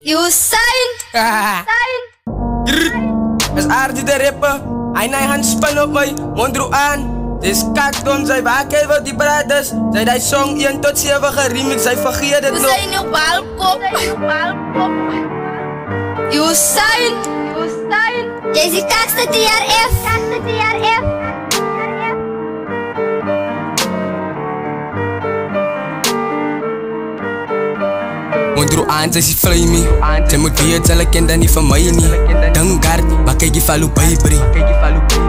Usain! As aardig de rapper, hij naar hand span op mij, mondroan. Dis kakdom, zij waken wel die brothers. Zij die song 1 tot 7 geremix, zij vergeet het nog. Usain op balkop. Usain! Jij ziet kakste TRF. Mondroan, zij is flamey. Zij moet weten, zij kent niet van mij niet. Dangard, maar kijk je value baby.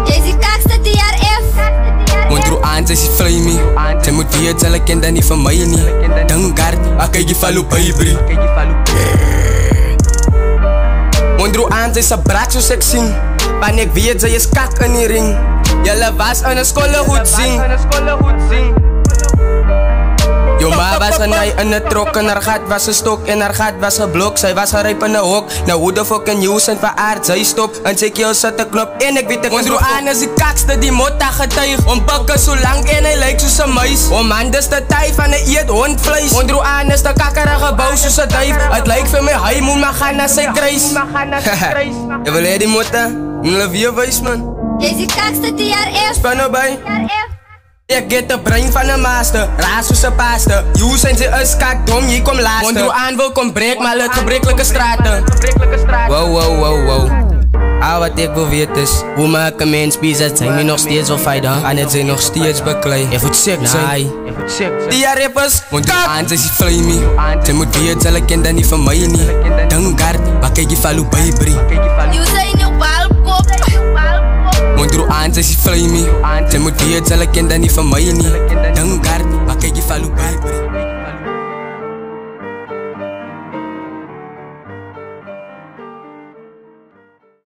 Jij ziet kakste TRF. Mondroan, zij is flamey. Zij moet weten, zij kent niet van mij niet. Dangard, maar kijk je value baby. Mondroan, zij is een braak zo sexy. Maar ik weet, zij is kak in die ring. Jelle was aan een schoolhoed zing. Jo ma was een nai in een trok en haar gat was een stok en haar gat was een blok. Zij was gerijp in een hok. Nou hoe de fucking nieuws en veraard zij stop. En zij keel zet de knop en ik weet het. Mondroan is die kakste die motta getuig. Om pakken zo lang en hij lijkt zoals een muis. Om anders de tij van een eet hondvlees. Mondroan is de kakkerige bouw zoals een duif. Het lijkt voor mij hij moet maar gaan naar zijn kruis. Je wil jij die motta? Een vier wijs man. Jij ziet kakste TRF. Span erbij. Ik get de brein van een master, raas hoe ze paaste. You zijn ze een kakdom, je komt laatste. Mondroan wil kom breek, maar het gebrekkelijke straten. Wow. Wat ik wil weten is, hoe maak een mens bizet? Zijn die nog steeds wel fijn dan? En het zijn nog steeds bekleed. Je voelt sick zijn. Die rappers, Mondroan zij is flamey. Zij moet weten, zij kent niet van mij niet. Dangard, maar kijk je value baby. Usain op balkop. Mondroan zij is flamey. Zij moet weten, zij kent niet van mij niet. Dangard, maar kijk je value baby.